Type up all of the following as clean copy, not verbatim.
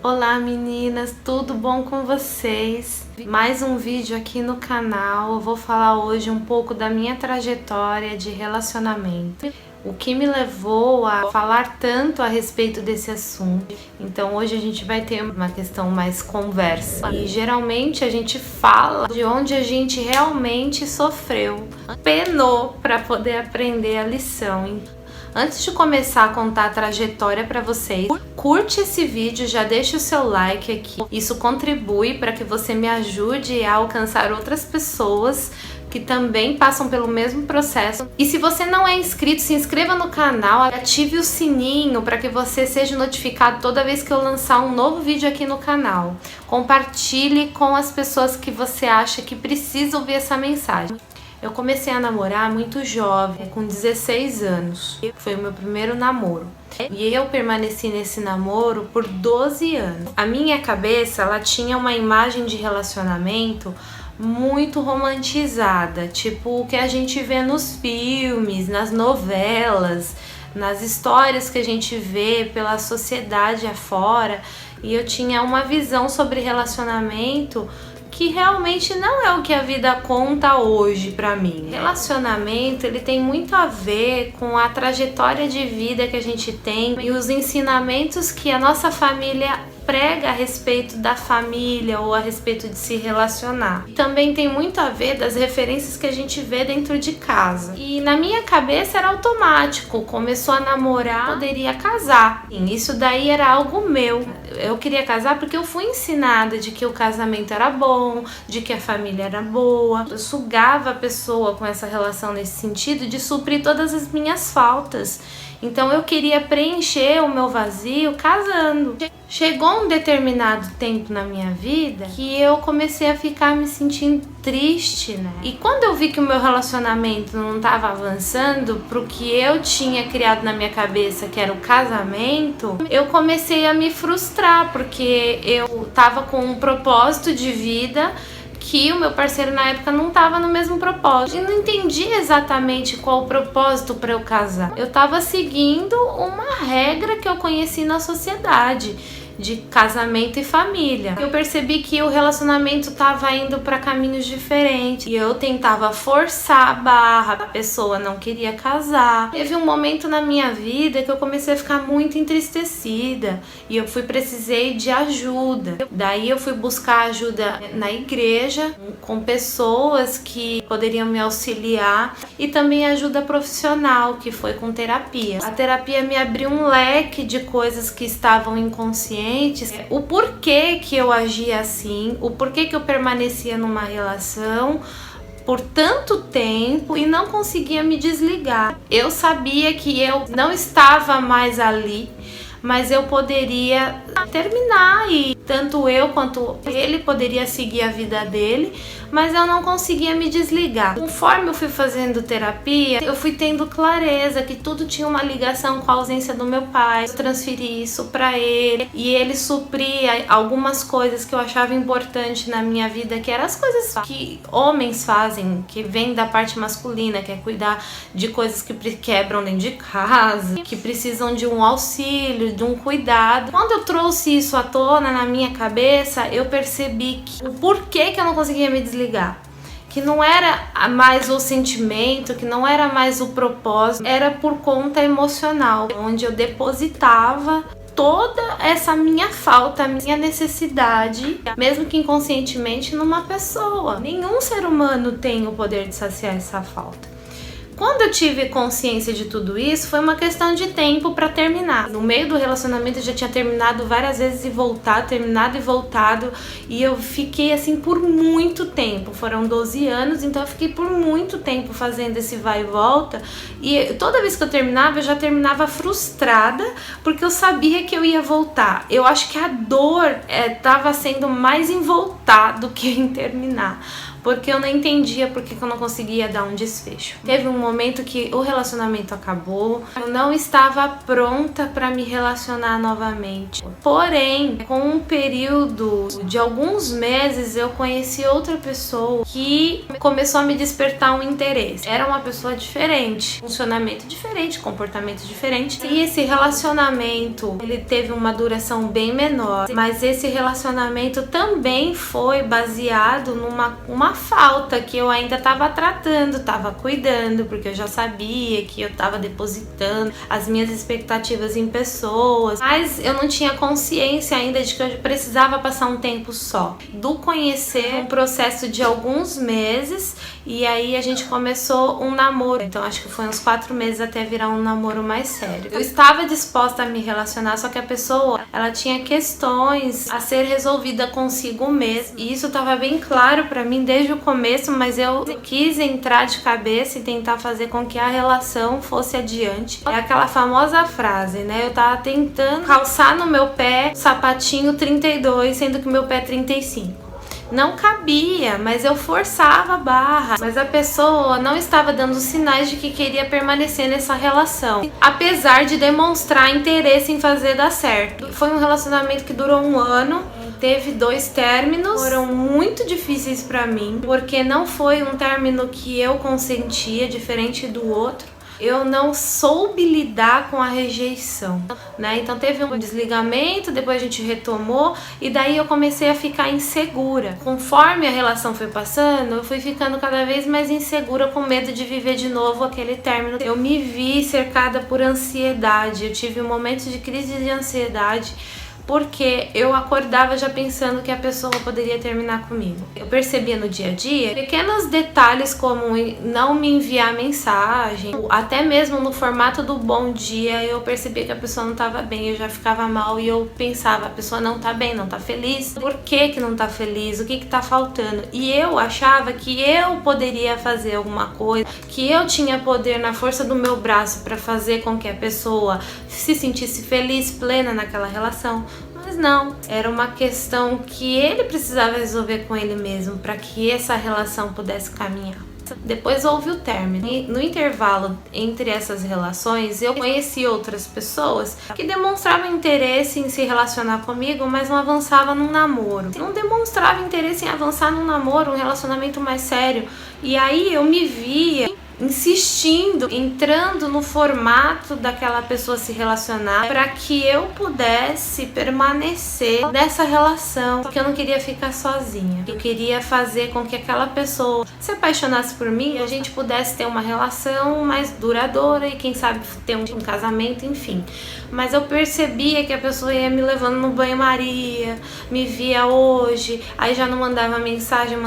Olá meninas, tudo bom com vocês? Mais um vídeo aqui no canal. Eu vou falar hoje um pouco da minha trajetória de relacionamento, o que me levou a falar tanto a respeito desse assunto. Então hoje a gente vai ter uma questão mais conversa. E geralmente a gente fala de onde a gente realmente sofreu, penou para poder aprender a lição. Antes de começar a contar a trajetória para vocês, curte esse vídeo, já deixa o seu like aqui. Isso contribui para que você me ajude a alcançar outras pessoas que também passam pelo mesmo processo. E se você não é inscrito, se inscreva no canal, ative o sininho para que você seja notificado toda vez que eu lançar um novo vídeo aqui no canal. Compartilhe com as pessoas que você acha que precisam ouvir essa mensagem. Eu comecei a namorar muito jovem, com 16 anos. Foi o meu primeiro namoro. E eu permaneci nesse namoro por 12 anos. A minha cabeça, ela tinha uma imagem de relacionamento muito romantizada, tipo o que a gente vê nos filmes, nas novelas, nas histórias que a gente vê pela sociedade afora. E eu tinha uma visão sobre relacionamento que realmente não é o que a vida conta hoje pra mim. Relacionamento, ele tem muito a ver com a trajetória de vida que a gente tem e os ensinamentos que a nossa família prega a respeito da família ou a respeito de se relacionar. Também tem muito a ver das referências que a gente vê dentro de casa. E na minha cabeça era automático, começou a namorar, poderia casar. E isso daí era algo meu. Eu queria casar porque eu fui ensinada de que o casamento era bom, de que a família era boa. Eu sugava a pessoa com essa relação nesse sentido de suprir todas as minhas faltas. Então eu queria preencher o meu vazio casando. Chegou um determinado tempo na minha vida que eu comecei a ficar me sentindo triste, né? E quando eu vi que o meu relacionamento não estava avançando pro que eu tinha criado na minha cabeça, que era o casamento, eu comecei a me frustrar, porque eu tava com um propósito de vida que o meu parceiro na época não tava no mesmo propósito. E não entendi exatamente qual o propósito para eu casar. Eu tava seguindo uma regra que eu conheci na sociedade de casamento e família. Eu percebi que o relacionamento tava indo para caminhos diferentes e eu tentava forçar a barra, a pessoa não queria casar. Teve um momento na minha vida que eu comecei a ficar muito entristecida e eu precisei de ajuda. Daí eu fui buscar ajuda na igreja, com pessoas que poderiam me auxiliar, e também ajuda profissional, que foi com terapia. A terapia me abriu um leque de coisas que estavam inconscientes, o porquê que eu agia assim, o porquê que eu permanecia numa relação por tanto tempo e não conseguia me desligar. Eu sabia que eu não estava mais ali, mas eu poderia terminar e tanto eu quanto ele poderia seguir a vida dele, mas eu não conseguia me desligar. Conforme eu fui fazendo terapia, eu fui tendo clareza que tudo tinha uma ligação com a ausência do meu pai. Eu transferi isso para ele e ele supria algumas coisas que eu achava importante na minha vida, que eram as coisas que homens fazem, que vem da parte masculina, que é cuidar de coisas que quebram dentro de casa, que precisam de um auxílio, de um cuidado. Quando eu trouxe isso à tona na minha cabeça, eu percebi que o porquê que eu não conseguia me desligar, que não era mais o sentimento, que não era mais o propósito, era por conta emocional, onde eu depositava toda essa minha falta, minha necessidade, mesmo que inconscientemente, numa pessoa. Nenhum ser humano tem o poder de saciar essa falta. Quando eu tive consciência de tudo isso, foi uma questão de tempo para terminar. No meio do relacionamento eu já tinha terminado várias vezes e voltado, terminado e voltado, e eu fiquei assim por muito tempo. Foram 12 anos, então eu fiquei por muito tempo fazendo esse vai e volta, e toda vez que eu terminava, eu já terminava frustrada, porque eu sabia que eu ia voltar. Eu acho que a dor estava sendo mais em voltar do que em terminar, porque eu não entendia por que eu não conseguia dar um desfecho. Teve um momento que o relacionamento acabou, eu não estava pronta para me relacionar novamente. Porém, com um período de alguns meses, eu conheci outra pessoa que começou a me despertar um interesse. Era uma pessoa diferente, funcionamento diferente, comportamento diferente. E esse relacionamento, ele teve uma duração bem menor, mas esse relacionamento também foi baseado numa falta que eu ainda estava tratando, estava cuidando, porque eu já sabia que eu estava depositando as minhas expectativas em pessoas, mas eu não tinha consciência ainda de que eu precisava passar um tempo só. Do conhecer, um processo de alguns meses, e aí a gente começou um namoro. Então acho que foi uns 4 meses até virar um namoro mais sério. Eu estava disposta a me relacionar, só que a pessoa, ela tinha questões a ser resolvida consigo mesma. E isso estava bem claro pra mim desde o começo, mas eu quis entrar de cabeça e tentar fazer com que a relação fosse adiante. É aquela famosa frase, né? Eu tava tentando calçar no meu pé sapatinho 32, sendo que meu pé é 35. Não cabia, mas eu forçava a barra. Mas a pessoa não estava dando sinais de que queria permanecer nessa relação, apesar de demonstrar interesse em fazer dar certo. Foi um relacionamento que durou 1 ano, teve 2 términos, foram muito difíceis pra mim, porque não foi um término que eu consentia, diferente do outro. Eu não soube lidar com a rejeição, né? Então teve um desligamento, depois a gente retomou e daí eu comecei a ficar insegura. Conforme a relação foi passando, eu fui ficando cada vez mais insegura, com medo de viver de novo aquele término. Eu me vi cercada por ansiedade, eu tive um momento de crise de ansiedade, porque eu acordava já pensando que a pessoa poderia terminar comigo. Eu percebia no dia a dia pequenos detalhes, como não me enviar mensagem, até mesmo no formato do bom dia eu percebia que a pessoa não estava bem, eu já ficava mal e eu pensava, a pessoa não tá bem, não tá feliz, por que não tá feliz, o que tá faltando? E eu achava que eu poderia fazer alguma coisa, que eu tinha poder na força do meu braço para fazer com que a pessoa se sentisse feliz, plena naquela relação. Mas não, era uma questão que ele precisava resolver com ele mesmo para que essa relação pudesse caminhar. Depois houve o término. E no intervalo entre essas relações, eu conheci outras pessoas que demonstravam interesse em se relacionar comigo, mas não avançavam num namoro. Não demonstravam interesse em avançar num namoro, um relacionamento mais sério. E aí eu me via insistindo, entrando no formato daquela pessoa se relacionar para que eu pudesse permanecer nessa relação, porque eu não queria ficar sozinha. Eu queria fazer com que aquela pessoa se apaixonasse por mim e a gente pudesse ter uma relação mais duradoura e quem sabe ter um casamento, enfim. Mas eu percebia que a pessoa ia me levando no banho-maria, me via hoje, aí já não mandava mensagem,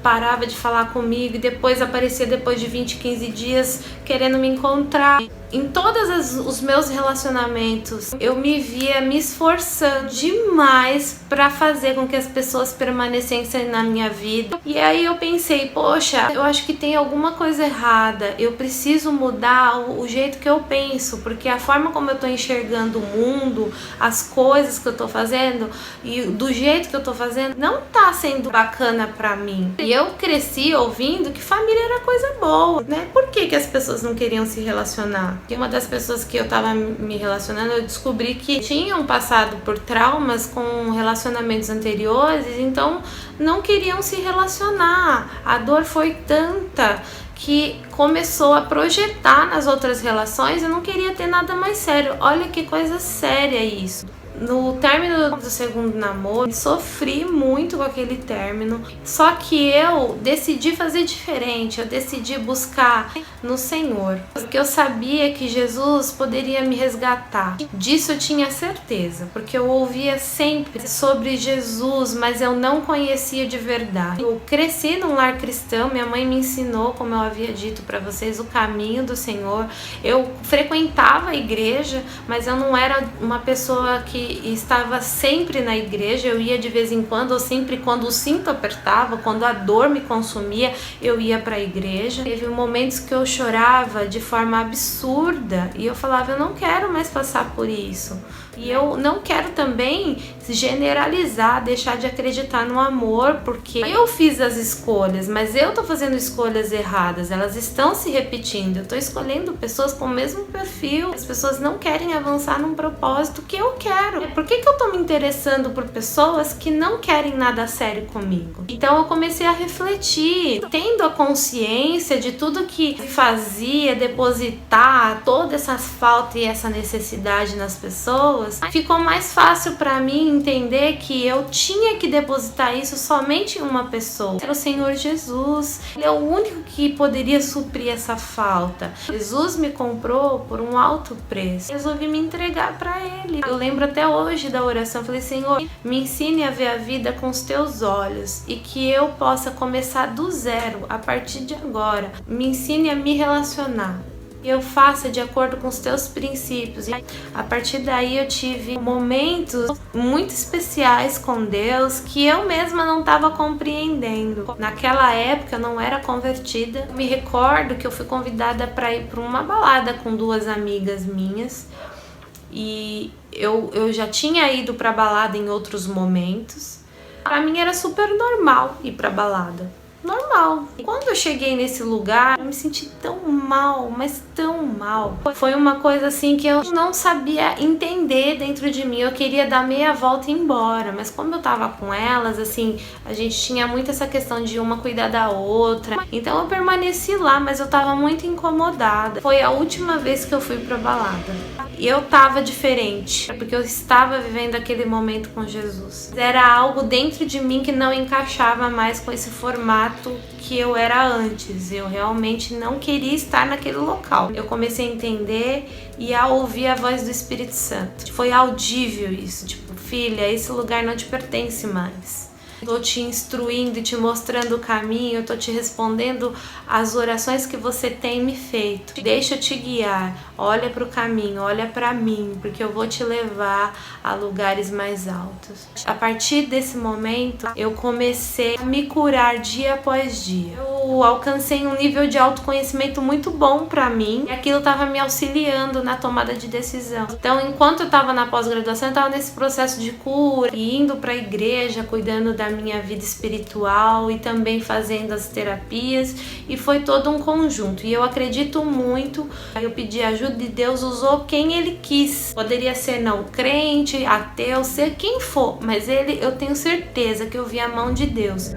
parava de falar comigo e depois aparecia depois de 20, 15 dias querendo me encontrar. Em todos os meus relacionamentos, eu me via me esforçando demais para fazer com que as pessoas permanecessem na minha vida. E aí eu pensei, poxa, eu acho que tem alguma coisa errada. Eu preciso mudar o jeito que eu penso, porque a forma como eu tô enxergando o mundo, as coisas que eu tô fazendo e do jeito que eu tô fazendo, não tá sendo bacana pra mim. E eu cresci ouvindo que família era coisa boa, né? Por que as pessoas não queriam se relacionar? E uma das pessoas que eu tava me relacionando, eu descobri que tinham passado por traumas com relacionamentos anteriores, então não queriam se relacionar. A dor foi tanta que começou a projetar nas outras relações e não queria ter nada mais sério. Olha que coisa séria isso. No término do segundo namoro, sofri muito com aquele término, só que eu decidi fazer diferente, eu decidi buscar no Senhor, porque eu sabia que Jesus poderia me resgatar. Disso eu tinha certeza, porque eu ouvia sempre sobre Jesus, mas eu não conhecia de verdade. Eu cresci num lar cristão, minha mãe me ensinou, como eu havia dito para vocês, o caminho do Senhor. Eu frequentava a igreja, mas eu não era uma pessoa que estava sempre na igreja. Eu ia de vez em quando, ou sempre quando o cinto apertava, quando a dor me consumia, eu ia para a igreja. Teve momentos que eu chorava de forma absurda e eu falava, eu não quero mais passar por isso. E eu não quero também generalizar, deixar de acreditar no amor, porque eu fiz as escolhas, mas eu tô fazendo escolhas erradas, elas estão se repetindo, eu tô escolhendo pessoas com o mesmo perfil, as pessoas não querem avançar num propósito que eu quero. Por que eu tô me interessando por pessoas que não querem nada sério comigo? Então eu comecei a refletir, tendo a consciência de tudo que fazia depositar toda essa falta e essa necessidade nas pessoas, ficou mais fácil para mim entender que eu tinha que depositar isso somente em uma pessoa. Era o Senhor Jesus. Ele é o único que poderia suprir essa falta. Jesus me comprou por um alto preço. Eu resolvi me entregar para Ele. Eu lembro até hoje da oração. Eu falei: Senhor, me ensine a ver a vida com os teus olhos e que eu possa começar do zero a partir de agora. Me ensine a me relacionar. Eu faça de acordo com os teus princípios. E a partir daí eu tive momentos muito especiais com Deus que eu mesma não estava compreendendo. Naquela época eu não era convertida. Eu me recordo que eu fui convidada para ir para uma balada com duas amigas minhas. E eu já tinha ido para balada em outros momentos. Para mim era super normal ir para balada. Normal. Quando eu cheguei nesse lugar, eu me senti tão mal, mas tão mal. Foi uma coisa assim que eu não sabia entender dentro de mim. Eu queria dar meia volta e ir embora, mas como eu tava com elas, assim, a gente tinha muito essa questão de uma cuidar da outra. Então eu permaneci lá, mas eu tava muito incomodada. Foi a última vez que eu fui pra balada. E eu tava diferente, porque eu estava vivendo aquele momento com Jesus. Era algo dentro de mim que não encaixava mais com esse formato que eu era antes. Eu realmente não queria estar naquele local. Eu comecei a entender e a ouvir a voz do Espírito Santo. Foi audível isso, tipo: filha, esse lugar não te pertence mais. Tô te instruindo e te mostrando o caminho, eu tô te respondendo as orações que você tem me feito. Deixa eu te guiar, olha pro caminho, olha pra mim, porque eu vou te levar a lugares mais altos. A partir desse momento, eu comecei a me curar dia após dia. Eu alcancei um nível de autoconhecimento muito bom pra mim, e aquilo tava me auxiliando na tomada de decisão. Então, enquanto eu tava na pós-graduação, eu tava nesse processo de cura, indo pra igreja, cuidando da minha vida espiritual e também fazendo as terapias, e foi todo um conjunto. E eu acredito muito, eu pedi ajuda e Deus usou quem Ele quis. Poderia ser não crente, ateu, ser quem for, mas eu tenho certeza que eu vi a mão de Deus.